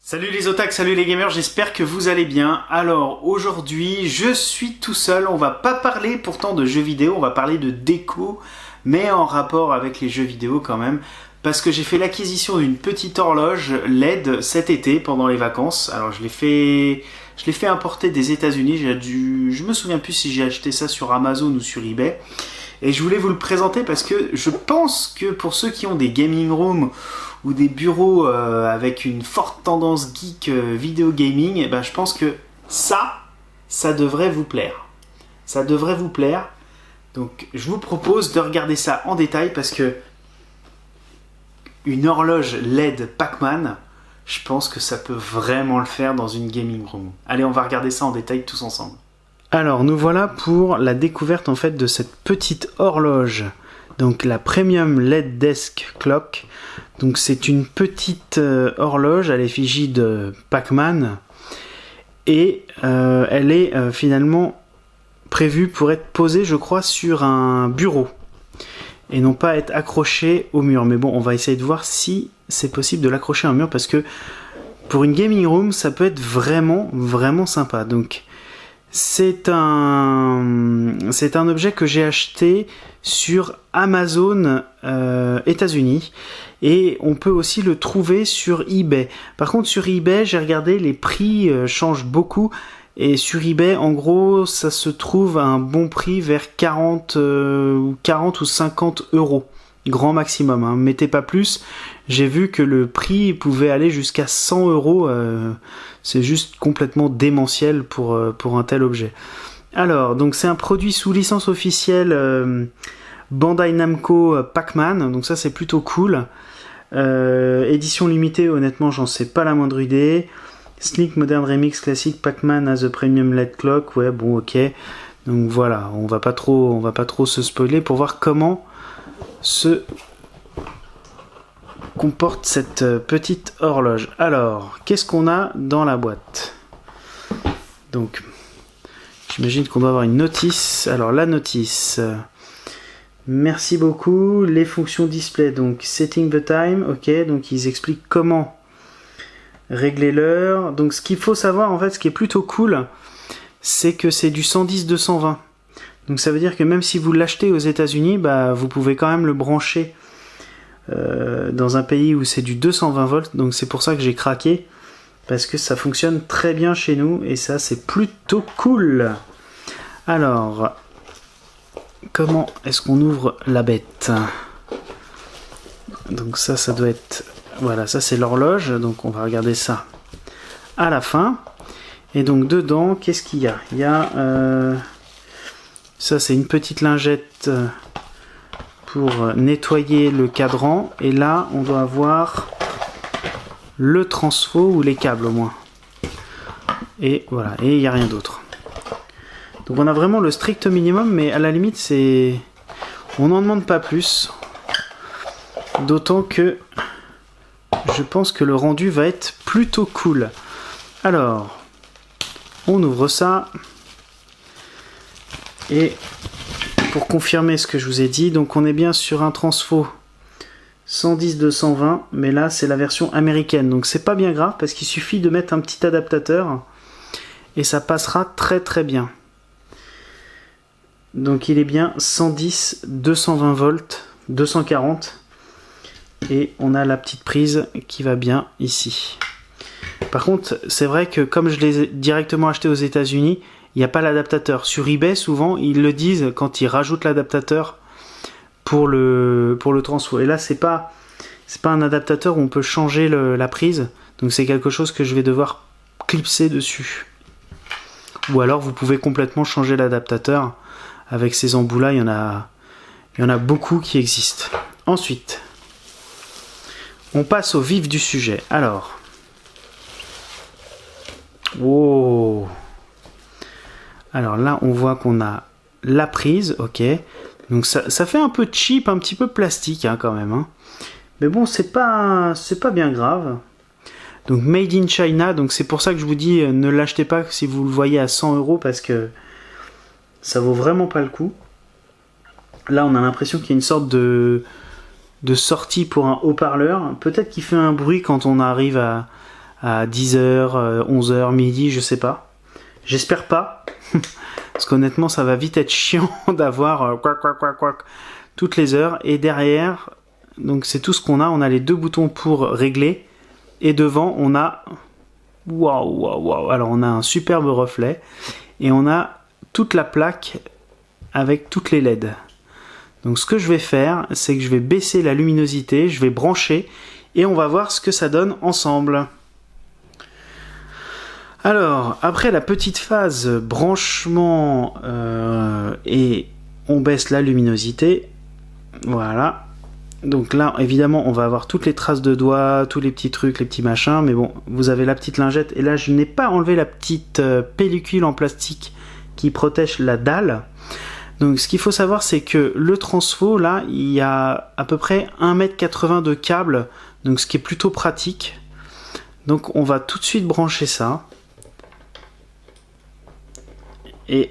Salut les otaks, salut les gamers, j'espère que vous allez bien. Alors aujourd'hui je suis tout seul, on va pas parler pourtant de jeux vidéo, on va parler de déco, mais en rapport avec les jeux vidéo quand même, parce que j'ai fait l'acquisition d'une petite horloge LED cet été pendant les vacances. Alors je l'ai fait importer des États-Unis, je me souviens plus si j'ai acheté ça sur Amazon ou sur eBay. Et je voulais vous le présenter parce que je pense que pour ceux qui ont des gaming rooms ou des bureaux avec une forte tendance geek vidéo gaming, eh ben, je pense que ça devrait vous plaire. Ça devrait vous plaire. Donc je vous propose de regarder ça en détail parce que une horloge LED Pac-Man, je pense que ça peut vraiment le faire dans une gaming room. Allez, on va regarder ça en détail tous ensemble. Alors nous voilà pour la découverte en fait de cette petite horloge, donc la Premium LED Desk Clock. Donc c'est une petite horloge à l'effigie de Pac-Man et elle est finalement prévue pour être posée, je crois, sur un bureau et non pas être accrochée au mur. Mais bon, on va essayer de voir si c'est possible de l'accrocher à un mur parce que pour une gaming room ça peut être vraiment sympa. Donc c'est un objet que j'ai acheté sur Amazon États-Unis et on peut aussi le trouver sur eBay. Par contre sur eBay j'ai regardé, les prix changent beaucoup et sur eBay en gros ça se trouve à un bon prix vers 40 ou 50 euros. Grand maximum, hein. Mettez pas plus. J'ai vu que le prix pouvait aller jusqu'à 100 euros. C'est juste complètement démentiel pour un tel objet. Alors, donc c'est un produit sous licence officielle Bandai Namco Pac-Man. Donc ça c'est plutôt cool. Édition limitée, honnêtement j'en sais pas la moindre idée. Slick Modern Remix Classic Pac-Man as a Premium LED Clock. Ouais bon ok. Donc voilà, on va pas trop se spoiler pour voir comment se comporte cette petite horloge. Alors, qu'est-ce qu'on a dans la boîte? Donc, j'imagine qu'on doit avoir une notice. Alors, la notice. Merci beaucoup. Les fonctions display. Donc, setting the time. Ok, donc ils expliquent comment régler l'heure. Donc, ce qu'il faut savoir, en fait, ce qui est plutôt cool, c'est que c'est du 110-220. Donc ça veut dire que même si vous l'achetez aux États-Unis, bah, vous pouvez quand même le brancher dans un pays où c'est du 220 volts. Donc c'est pour ça que j'ai craqué, parce que ça fonctionne très bien chez nous et ça c'est plutôt cool. Alors, comment est-ce qu'on ouvre la bête? Donc ça doit être... Voilà, ça c'est l'horloge, donc on va regarder ça à la fin. Et donc dedans, qu'est-ce qu'il y a? Il y a... ça c'est une petite lingette pour nettoyer le cadran. Et là on doit avoir le transfo ou les câbles au moins. Et voilà, et il n'y a rien d'autre. Donc on a vraiment le strict minimum, mais à la limite c'est... on n'en demande pas plus. D'autant que je pense que le rendu va être plutôt cool. Alors, on ouvre ça. Et pour confirmer ce que je vous ai dit, donc on est bien sur un transfo 110-220, mais là c'est la version américaine, donc c'est pas bien grave parce qu'il suffit de mettre un petit adaptateur et ça passera très bien. Donc il est bien 110-220 volts, 240, et on a la petite prise qui va bien ici. Par contre, c'est vrai que comme je l'ai directement acheté aux États-Unis, il n'y a pas l'adaptateur. Sur eBay, souvent, ils le disent quand ils rajoutent l'adaptateur pour le transfo. Et là, c'est pas un adaptateur où on peut changer la prise. Donc c'est quelque chose que je vais devoir clipser dessus. Ou alors, vous pouvez complètement changer l'adaptateur. Avec ces embouts-là, il y en a beaucoup qui existent. Ensuite, on passe au vif du sujet. Alors... wow. Alors là, on voit qu'on a la prise, ok. Donc ça fait un peu cheap, un petit peu plastique hein, quand même. Hein. Mais bon, c'est pas bien grave. Donc Made in China, donc c'est pour ça que je vous dis, ne l'achetez pas si vous le voyez à 100 euros parce que ça vaut vraiment pas le coup. Là, on a l'impression qu'il y a une sorte de sortie pour un haut-parleur. Peut-être qu'il fait un bruit quand on arrive à à 10h, 11h, midi, je sais pas. J'espère pas. Parce qu'honnêtement, ça va vite être chiant d'avoir quack toutes les heures. Et derrière, donc c'est tout ce qu'on a. On a les 2 boutons pour régler. Et devant, on a... Waouh. Alors, on a un superbe reflet. Et on a toute la plaque avec toutes les LED. Donc, ce que je vais faire, c'est que je vais baisser la luminosité. Je vais brancher. Et on va voir ce que ça donne ensemble. Alors, après la petite phase branchement et on baisse la luminosité, voilà. Donc là, évidemment, on va avoir toutes les traces de doigts, tous les petits trucs, les petits machins, mais bon, vous avez la petite lingette. Et là, je n'ai pas enlevé la petite pellicule en plastique qui protège la dalle. Donc, ce qu'il faut savoir, c'est que le transfo, là, il y a à peu près 1,80 m de câble, donc ce qui est plutôt pratique. Donc, on va tout de suite brancher ça. Et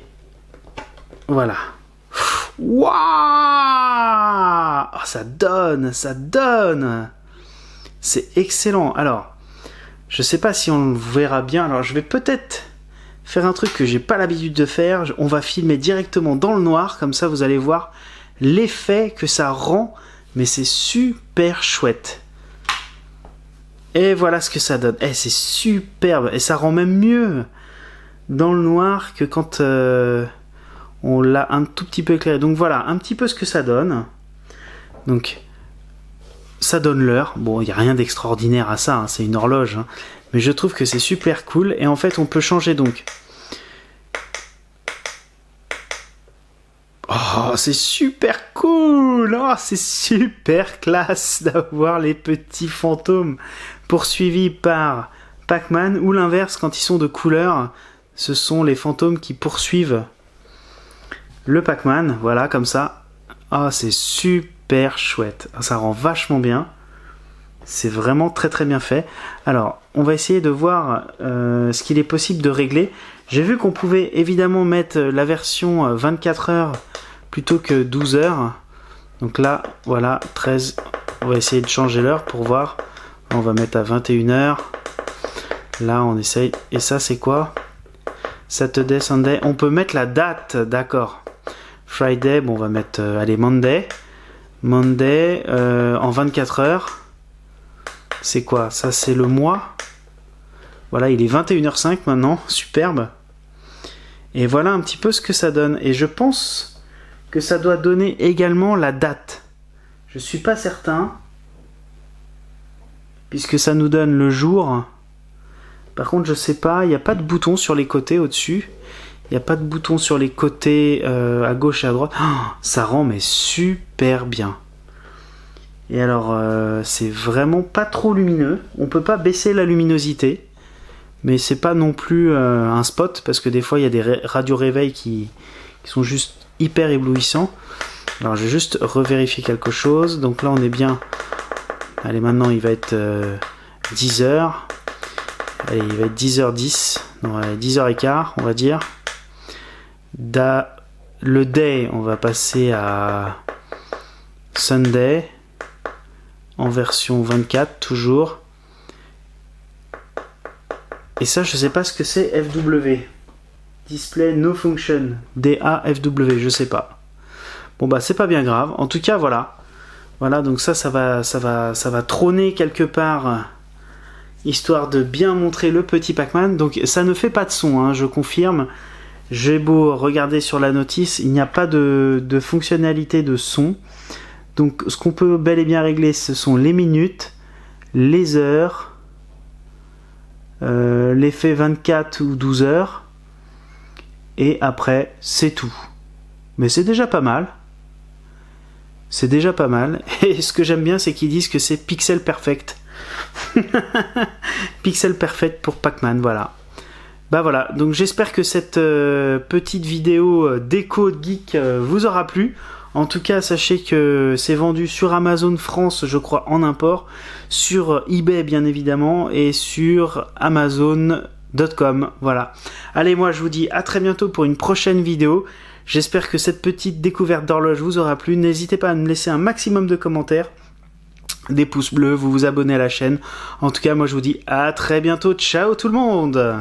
voilà. Waouh! Oh, ça donne! C'est excellent. Alors, je sais pas si on le verra bien. Alors, je vais peut-être faire un truc que j'ai pas l'habitude de faire. On va filmer directement dans le noir, comme ça vous allez voir l'effet que ça rend. Mais c'est super chouette. Et voilà ce que ça donne. Eh, c'est superbe. Et ça rend même mieux dans le noir que quand on l'a un tout petit peu éclairé. Donc voilà un petit peu ce que ça donne. Donc ça donne l'heure. Bon, il n'y a rien d'extraordinaire à ça, hein, c'est une horloge. Hein. Mais je trouve que c'est super cool. Et en fait, on peut changer donc. Oh, c'est super cool! Oh, c'est super classe d'avoir les petits fantômes poursuivis par Pac-Man, ou l'inverse, quand ils sont de couleur, ce sont les fantômes qui poursuivent le Pac-Man, voilà, comme ça. Ah, c'est super chouette. Ça rend vachement bien. C'est vraiment très très bien fait. Alors, on va essayer de voir ce qu'il est possible de régler. J'ai vu qu'on pouvait évidemment mettre la version 24 heures plutôt que 12 heures. Donc là, voilà, 13. On va essayer de changer l'heure pour voir. On va mettre à 21 heures. Là, on essaye. Et ça, c'est quoi? Saturday, Sunday. On peut mettre la date, d'accord. Friday, bon, on va mettre, allez, Monday. Monday, en 24 heures. C'est quoi? Ça, c'est le mois. Voilà, il est 21h05 maintenant. Superbe. Et voilà un petit peu ce que ça donne. Et je pense que ça doit donner également la date. Je suis pas certain. Puisque ça nous donne le jour. Par contre, je sais pas, il n'y a pas de bouton sur les côtés au-dessus. Il n'y a pas de bouton sur les côtés à gauche et à droite. Oh, ça rend mais super bien. Et alors, c'est vraiment pas trop lumineux. On peut pas baisser la luminosité. Mais c'est pas non plus un spot. Parce que des fois, il y a des radios réveils qui sont juste hyper éblouissants. Alors, je vais juste revérifier quelque chose. Donc là, on est bien. Allez, maintenant, il va être 10h. Allez, il va être 10h10. Non, 10h15, on va dire. Le day, on va passer à Sunday. En version 24, toujours. Et ça, je sais pas ce que c'est FW. Display no function. DAFW, je sais pas. Bon, bah, c'est pas bien grave. En tout cas, voilà. Voilà, donc ça va trôner quelque part, histoire de bien montrer le petit Pac-Man. Donc ça ne fait pas de son, hein, je confirme. J'ai beau regarder sur la notice, il n'y a pas de fonctionnalité de son. Donc ce qu'on peut bel et bien régler, ce sont les minutes, les heures, l'effet 24 ou 12 heures. Et après, c'est tout. Mais c'est déjà pas mal. C'est déjà pas mal. Et ce que j'aime bien, c'est qu'ils disent que c'est pixel perfect. Pixel perfect pour Pac-Man, voilà. Bah voilà, donc j'espère que cette petite vidéo déco de geek vous aura plu. En tout cas, sachez que c'est vendu sur Amazon France, je crois, en import, sur eBay bien évidemment, et sur Amazon.com. Voilà. Allez, moi je vous dis à très bientôt pour une prochaine vidéo. J'espère que cette petite découverte d'horloge vous aura plu. N'hésitez pas à me laisser un maximum de commentaires. des pouces bleus, vous vous abonnez à la chaîne. En tout cas, moi je vous dis à très bientôt. Ciao tout le monde!